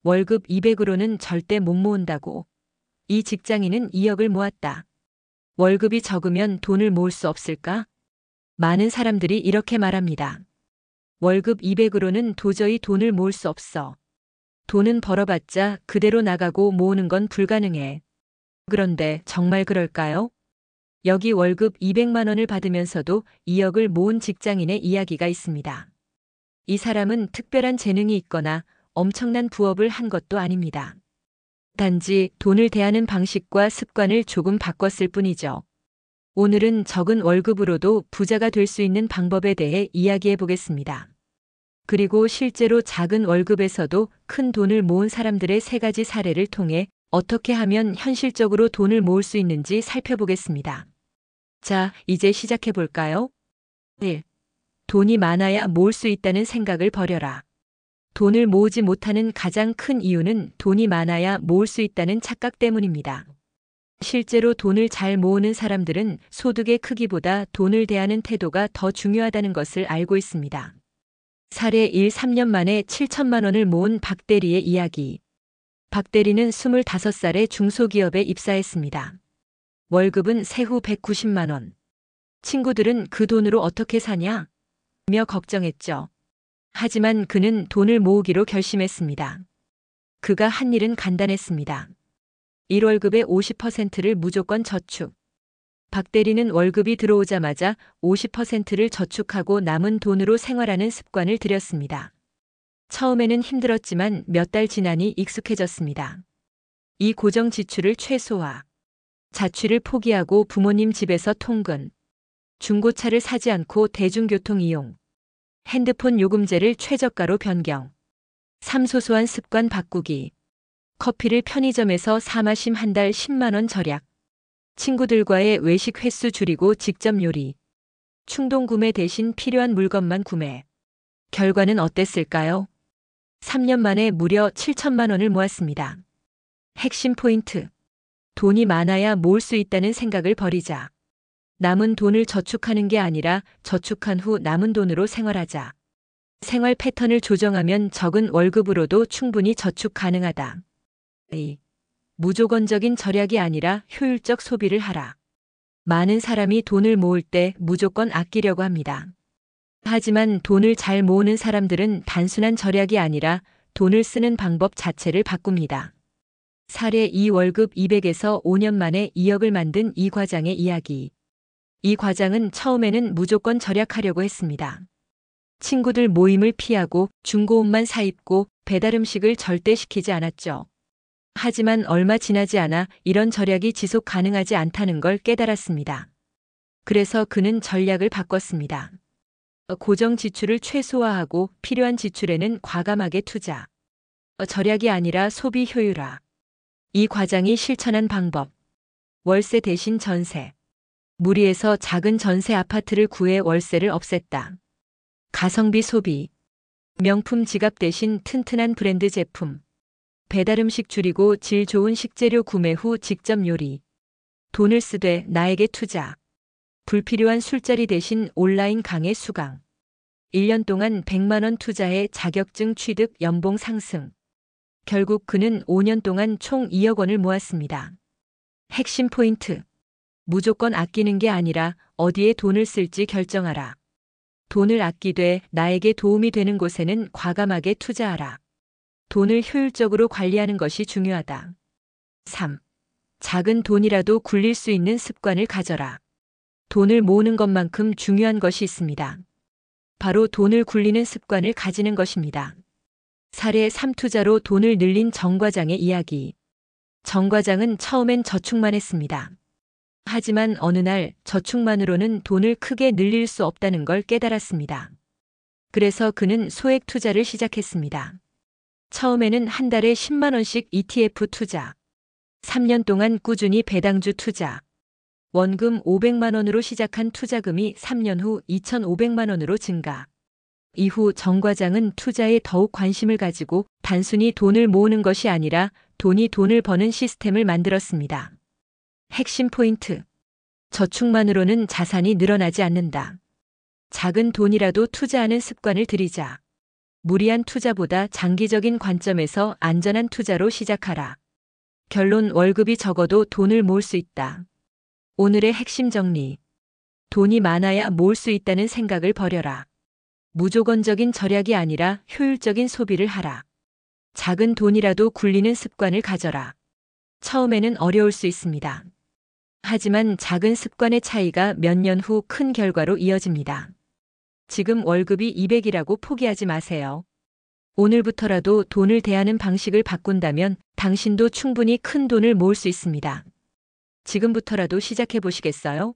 월급 200으로는 절대 못 모은다고. 이 직장인은 2억을 모았다. 월급이 적으면 돈을 모을 수 없을까? 많은 사람들이 이렇게 말합니다. 월급 200으로는 도저히 돈을 모을 수 없어. 돈은 벌어봤자 그대로 나가고 모으는 건 불가능해. 그런데 정말 그럴까요? 여기 월급 200만 원을 받으면서도 2억을 모은 직장인의 이야기가 있습니다. 이 사람은 특별한 재능이 있거나 엄청난 부업을 한 것도 아닙니다. 단지 돈을 대하는 방식과 습관을 조금 바꿨을 뿐이죠. 오늘은 적은 월급으로도 부자가 될 수 있는 방법에 대해 이야기해 보겠습니다. 그리고 실제로 작은 월급에서도 큰 돈을 모은 사람들의 3가지 사례를 통해 어떻게 하면 현실적으로 돈을 모을 수 있는지 살펴보겠습니다. 자, 이제 시작해 볼까요? 1. 돈이 많아야 모을 수 있다는 생각을 버려라. 돈을 모으지 못하는 가장 큰 이유는 돈이 많아야 모을 수 있다는 착각 때문입니다. 실제로 돈을 잘 모으는 사람들은 소득의 크기보다 돈을 대하는 태도가 더 중요하다는 것을 알고 있습니다. 사례 1. 3년 만에 7천만 원을 모은 박 대리의 이야기. 박 대리는 25살에 중소기업에 입사했습니다. 월급은 세후 190만 원. 친구들은 그 돈으로 어떻게 사냐? 며 걱정했죠. 하지만 그는 돈을 모으기로 결심했습니다. 그가 한 일은 간단했습니다. 1월급의 50%를 무조건 저축. 박 대리는 월급이 들어오자마자 50%를 저축하고 남은 돈으로 생활하는 습관을 들였습니다. 처음에는 힘들었지만 몇 달 지나니 익숙해졌습니다. 이 고정 지출을 최소화. 자취를 포기하고 부모님 집에서 통근. 중고차를 사지 않고 대중교통 이용. 핸드폰 요금제를 최저가로 변경. 소소한 습관 바꾸기. 커피를 편의점에서 사 마심 한 달 10만 원 절약. 친구들과의 외식 횟수 줄이고 직접 요리. 충동 구매 대신 필요한 물건만 구매. 결과는 어땠을까요? 3년 만에 무려 7천만 원을 모았습니다. 핵심 포인트. 돈이 많아야 모을 수 있다는 생각을 버리자. 남은 돈을 저축하는 게 아니라 저축한 후 남은 돈으로 생활하자. 생활 패턴을 조정하면 적은 월급으로도 충분히 저축 가능하다. 2. 무조건적인 절약이 아니라 효율적 소비를 하라. 많은 사람이 돈을 모을 때 무조건 아끼려고 합니다. 하지만 돈을 잘 모으는 사람들은 단순한 절약이 아니라 돈을 쓰는 방법 자체를 바꿉니다. 사례 2. 월급 200에서 5년 만에 2억을 만든 이 과장의 이야기. 이 과장은 처음에는 무조건 절약하려고 했습니다. 친구들 모임을 피하고 중고옷만 사입고 배달음식을 절대 시키지 않았죠. 하지만 얼마 지나지 않아 이런 절약이 지속 가능하지 않다는 걸 깨달았습니다. 그래서 그는 전략을 바꿨습니다. 고정 지출을 최소화하고 필요한 지출에는 과감하게 투자. 절약이 아니라 소비 효율화. 이 과장이 실천한 방법. 월세 대신 전세. 무리해서 작은 전세 아파트를 구해 월세를 없앴다. 가성비 소비. 명품 지갑 대신 튼튼한 브랜드 제품. 배달음식 줄이고 질 좋은 식재료 구매 후 직접 요리. 돈을 쓰되 나에게 투자. 불필요한 술자리 대신 온라인 강의 수강. 1년 동안 100만 원 투자해 자격증 취득 연봉 상승. 결국 그는 5년 동안 총 2억 원을 모았습니다. 핵심 포인트. 무조건 아끼는 게 아니라 어디에 돈을 쓸지 결정하라. 돈을 아끼되 나에게 도움이 되는 곳에는 과감하게 투자하라. 돈을 효율적으로 관리하는 것이 중요하다. 3. 작은 돈이라도 굴릴 수 있는 습관을 가져라. 돈을 모으는 것만큼 중요한 것이 있습니다. 바로 돈을 굴리는 습관을 가지는 것입니다. 사례 3. 투자로 돈을 늘린 정 과장의 이야기. 정 과장은 처음엔 저축만 했습니다. 하지만 어느 날 저축만으로는 돈을 크게 늘릴 수 없다는 걸 깨달았습니다. 그래서 그는 소액 투자를 시작했습니다. 처음에는 한 달에 10만 원씩 ETF 투자. 3년 동안 꾸준히 배당주 투자. 원금 500만 원으로 시작한 투자금이 3년 후 2,500만 원으로 증가. 이후 정 과장은 투자에 더욱 관심을 가지고 단순히 돈을 모으는 것이 아니라 돈이 돈을 버는 시스템을 만들었습니다. 핵심 포인트. 저축만으로는 자산이 늘어나지 않는다. 작은 돈이라도 투자하는 습관을 들이자. 무리한 투자보다 장기적인 관점에서 안전한 투자로 시작하라. 결론: 월급이 적어도 돈을 모을 수 있다. 오늘의 핵심 정리. 돈이 많아야 모을 수 있다는 생각을 버려라. 무조건적인 절약이 아니라 효율적인 소비를 하라. 작은 돈이라도 굴리는 습관을 가져라. 처음에는 어려울 수 있습니다. 하지만 작은 습관의 차이가 몇 년 후 큰 결과로 이어집니다. 지금 월급이 200이라고 포기하지 마세요. 오늘부터라도 돈을 대하는 방식을 바꾼다면 당신도 충분히 큰 돈을 모을 수 있습니다. 지금부터라도 시작해 보시겠어요?